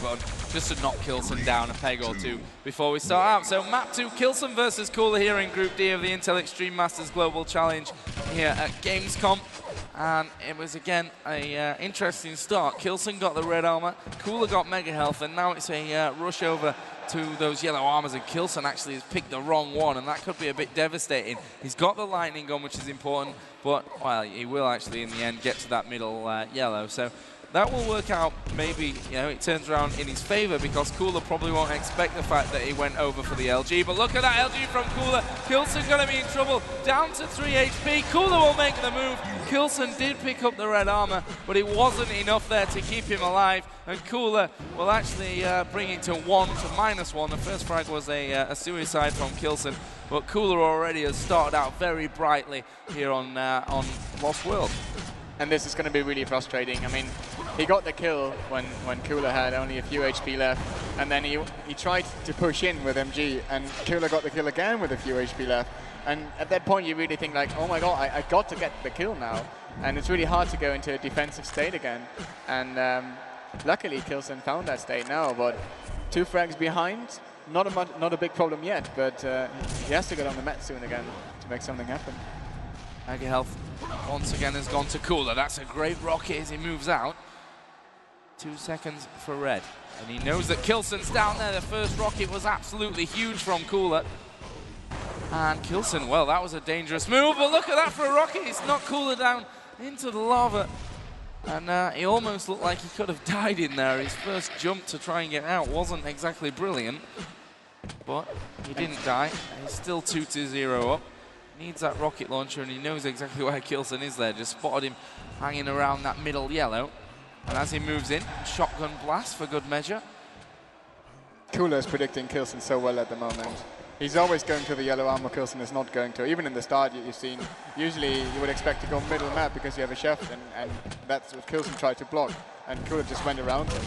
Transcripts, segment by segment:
button just to knock Kilson down a peg or two before we start out. So map 2, Kilson versus Cooler here in Group D of the Intel Extreme Masters Global Challenge here at Gamescom. And it was, again, a interesting start. Kilson got the red armor, Cooler got mega health, and now it's a rush over to those yellow armors, and Kilson actually has picked the wrong one, and that could be a bit devastating. He's got the lightning gun, which is important, but, well, he will actually, in the end, get to that middle yellow. So that will work out. Maybe, you know, it turns around in his favor because Cooler probably won't expect the fact that he went over for the LG. But look at that LG from Cooler. Kilson going to be in trouble. Down to 3 HP. Cooler will make the move. Kilson did pick up the red armor, but it wasn't enough there to keep him alive. And Cooler will actually bring it to -1. The first frag was a suicide from Kilson, but Cooler already has started out very brightly here on Lost World. And this is going to be really frustrating. I mean, he got the kill when Cooler had only a few HP left, and then he tried to push in with MG, and Cooler got the kill again with a few HP left. And at that point, you really think like, oh my god, I got to get the kill now. And it's really hard to go into a defensive state again. And luckily, Kilson found that state now, but 2 frags behind, not a big problem yet, but he has to get on the mat soon again to make something happen. Mega health once again has gone to Cooler. That's a great rocket as he moves out. 2 seconds for red. And he knows that Kilson's down there. The first rocket was absolutely huge from Cooler. And Kilson, well, that was a dangerous move, but look at that for a rocket. It's knocked Cooler down into the lava. And he almost looked like he could have died in there. His first jump to try and get out wasn't exactly brilliant. But he didn't die. He's still 2-0 up. Needs that rocket launcher, and he knows exactly where Kilson is there. Just spotted him hanging around that middle yellow. And as he moves in, shotgun blast for good measure. Cooler is predicting Kilson so well at the moment. He's always going to the yellow armor. Kilson is not going to. Even in the start, you've seen, usually you would expect to go middle map because you have a chef, and that's what Kilson tried to block. And Cooler just went around him.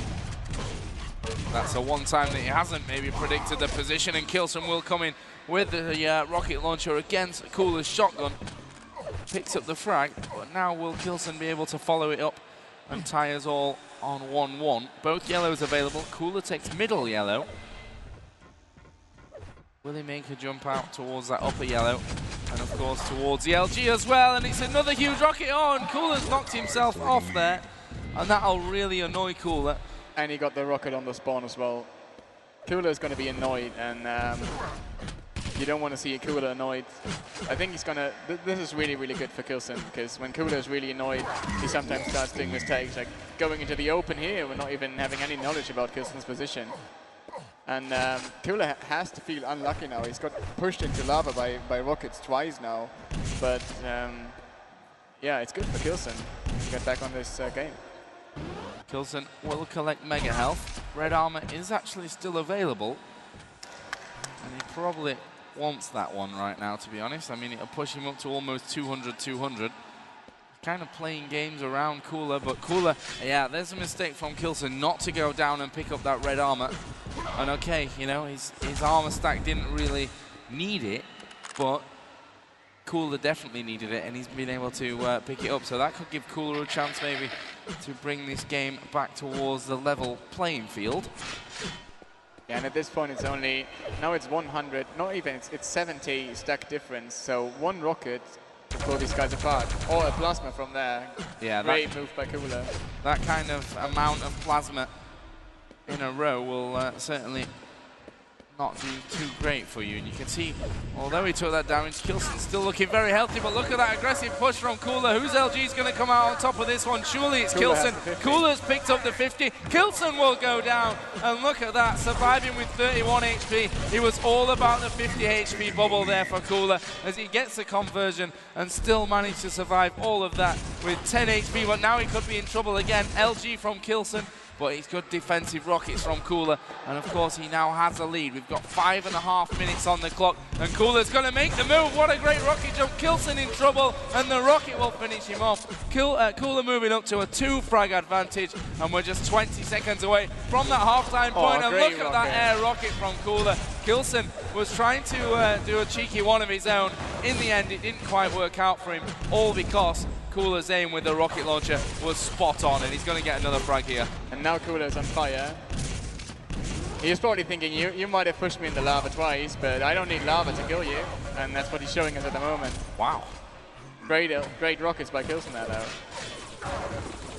That's the one time that he hasn't maybe predicted the position, and Kilson will come in with the rocket launcher against Cooler's shotgun. Picks up the frag, but now will Kilson be able to follow it up and tie us all on 1-1. Both yellows available. Cooler takes middle yellow. Will he make a jump out towards that upper yellow? And of course towards the LG as well, and it's another huge rocket on. Cooler's knocked himself off there, and that'll really annoy Cooler. And he got the rocket on the spawn as well. Cooler's going to be annoyed, and you don't want to see Cooler annoyed. I think he's going to... This is really, really good for Kilson, because when Cooler is really annoyed, he sometimes starts doing mistakes, like going into the open here, we're not even having any knowledge about Kilson's position. And Cooler has to feel unlucky now. He's got pushed into lava by rockets twice now. But yeah, it's good for Kilson to get back on this game. Kilson will collect mega health. Red armor is actually still available. And he probably wants that one right now, to be honest. I mean, it'll push him up to almost 200. Kind of playing games around Cooler, but Cooler, yeah, there's a mistake from Kilson not to go down and pick up that red armor. And okay, you know, his armor stack didn't really need it, but Cooler definitely needed it, and he's been able to pick it up. So that could give Cooler a chance maybe to bring this game back towards the level playing field. Yeah, and at this point it's only, now it's 100, not even, it's 70 stack difference. So one rocket to pull these guys apart, or a plasma from there. Yeah, great move by Cooler. That kind of amount of plasma in a row will certainly not do too great for you. And you can see, although he took that damage, Kilson's still looking very healthy, but look at that aggressive push from Cooler. Whose LG is going to come out on top of this one? Surely it's Kilson. Cooler's picked up the 50. Kilson will go down, and look at that, surviving with 31 HP. It was all about the 50 HP bubble there for Cooler as he gets the conversion and still managed to survive all of that with 10 HP, but now he could be in trouble again. LG from Kilson, but he's got defensive rockets from Cooler, and of course he now has a lead. We've got 5.5 minutes on the clock, and Cooler's going to make the move. What a great rocket jump. Kilson in trouble, and the rocket will finish him off. Cooler moving up to a 2-frag advantage, and we're just 20 seconds away from that halftime point. And look at that air rocket from Cooler. Kilson was trying to do a cheeky one of his own. In the end, it didn't quite work out for him, all because Cooler's aim with the rocket launcher was spot on, and he's going to get another frag here. And now Cooler's on fire. He was probably thinking, you might have pushed me in the lava twice, but I don't need lava to kill you. And that's what he's showing us at the moment. Wow. Great rockets by Killson there, though.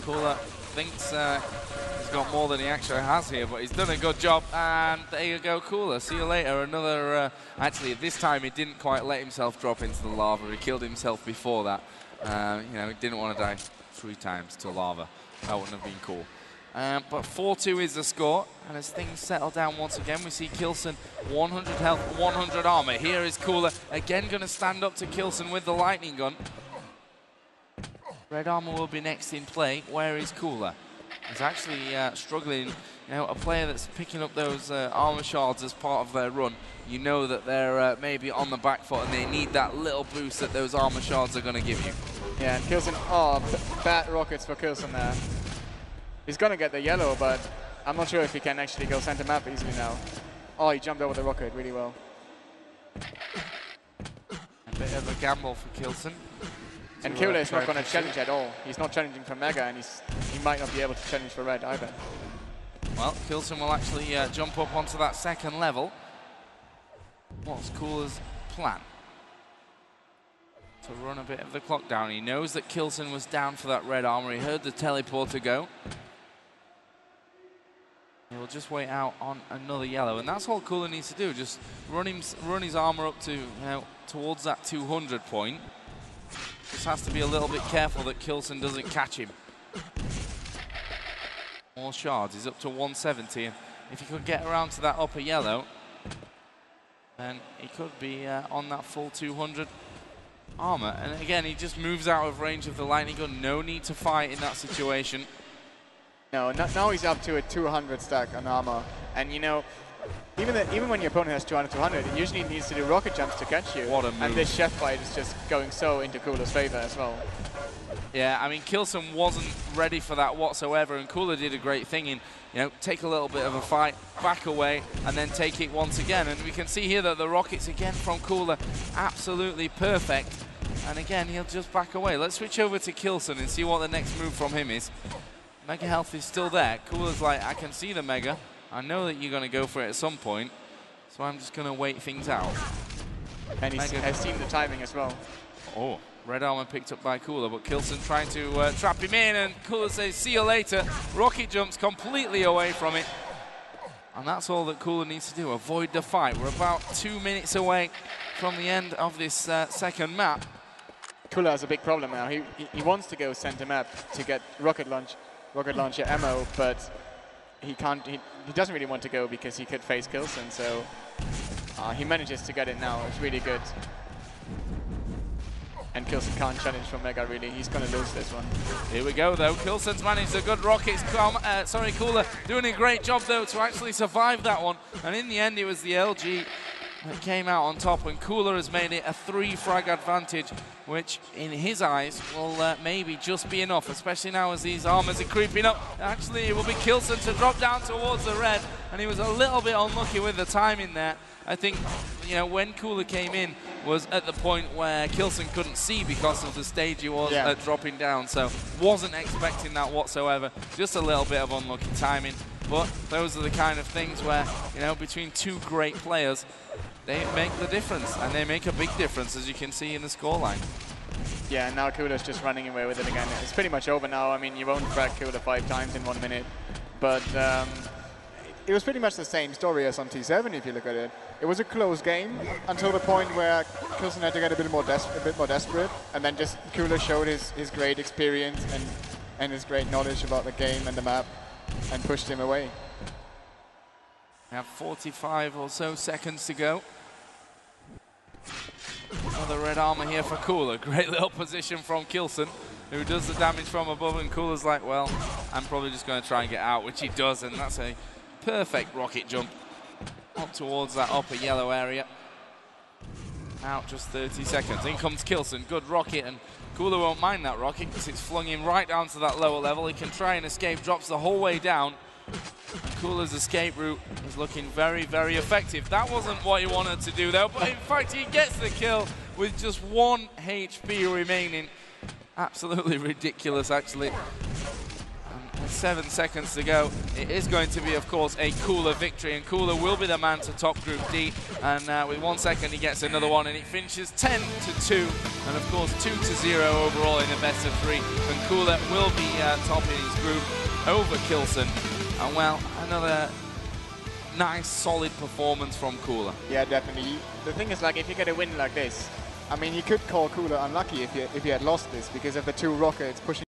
Cooler thinks he's got more than he actually has here, but he's done a good job. And there you go, Cooler. See you later. Another, actually, this time he didn't quite let himself drop into the lava. He killed himself before that. You know, he didn't want to die 3 times to lava. That wouldn't have been cool. But 4-2 is the score, and as things settle down once again, we see Killson 100 health, 100 armor. Here is Cooler, again going to stand up to Killson with the lightning gun. Red armor will be next in play. Where is Cooler? He's actually struggling. You know, a player that's picking up those armor shards as part of their run, you know that they're maybe on the back foot and they need that little boost that those armor shards are going to give you. Yeah, and Killson, oh, bad rockets for Killson there. He's going to get the yellow, but I'm not sure if he can actually go center map easily now. Oh, he jumped over the rocket really well. A bit of a gamble for Killson. And Cooler is not going to challenge at all. He's not challenging for Mega, and he might not be able to challenge for Red either. Well, Killson will actually jump up onto that second level. What's Cooler's plan? To run a bit of the clock down. He knows that Killson was down for that red armor. He heard the teleporter go. He'll just wait out on another yellow, and that's all Cooler needs to do. Just run his armor up to, you know, towards that 200 point. Just has to be a little bit careful that Killson doesn't catch him. More shards. He's up to 170, and if he could get around to that upper yellow, then he could be on that full 200 armor. And again, he just moves out of range of the lightning gun. No need to fight in that situation. No, now he's up to a 200 stack on armor, and you know, even when your opponent has 200, it usually needs to do rocket jumps to catch you. What a move. And this chef fight is just going so into Cooler's favor as well. Yeah, I mean, Killson wasn't ready for that whatsoever, and Cooler did a great thing in, you know, take a little bit of a fight, back away, and then take it once again. And we can see here that the rockets again from Cooler, absolutely perfect. And again, he'll just back away. Let's switch over to Killson and see what the next move from him is. Mega health is still there. Cooler's like, I can see the Mega. I know that you're going to go for it at some point, so I'm just going to wait things out. And he has seen the timing as well. Oh, red armor picked up by Cooler, but Killson trying to trap him in, and Cooler says, see you later. Rocket jumps completely away from it. And that's all that Cooler needs to do, avoid the fight. We're about 2 minutes away from the end of this second map. Cooler has a big problem now. He wants to go center map to get rocket launcher ammo, but he can't. He doesn't really want to go because he could face Killson. So he manages to get it now. It's really good. And Killson can't challenge from Mega really. He's going to lose this one. Here we go though. Killson's managed a good rockets. Cooler doing a great job though to actually survive that one. And in the end, it was the LG that came out on top, and Cooler has made it a 3-frag advantage, which in his eyes will maybe just be enough, especially now as these armors are creeping up. Actually, it will be Killson to drop down towards the red, and he was a little bit unlucky with the timing there. I think, you know, when Cooler came in was at the point where Killson couldn't see because of the stage he was dropping down, so wasn't expecting that whatsoever. Just a little bit of unlucky timing, but those are the kind of things where, you know, between two great players, they make the difference, and they make a big difference, as you can see in the scoreline. Yeah, and now Cooler's just running away with it again. It's pretty much over now. I mean, you won't frag Cooler 5 times in 1 minute, but it was pretty much the same story as on T7 if you look at it. It was a close game until the point where Killson had to get a bit more desperate, and then just Cooler showed his great experience and his great knowledge about the game and the map, and pushed him away. We have 45 or so seconds to go. Another red armor here for Cooler. Great little position from Killson, who does the damage from above, and Cooler's like, well, I'm probably just going to try and get out, which he does, and that's a perfect rocket jump up towards that upper yellow area. Out just 30 seconds. In comes Killson. Good rocket, and Cooler won't mind that rocket because it's flung him right down to that lower level. He can try and escape, drops the whole way down. And Cooler's escape route is looking very, very effective. That wasn't what he wanted to do, though, but in fact, he gets the kill with just 1 HP remaining. Absolutely ridiculous, actually. And 7 seconds to go. It is going to be, of course, a Cooler victory, and Cooler will be the man to top Group D. And with 1 second, he gets another one, and it finishes 10-2, and of course 2-0 overall in a best of 3. And Cooler will be topping his group over Kilson. And well, another nice, solid performance from Cooler. Yeah, definitely. The thing is, like, if you get a win like this, I mean, you could call Cooler unlucky if he had lost this because of the 2 rockets pushing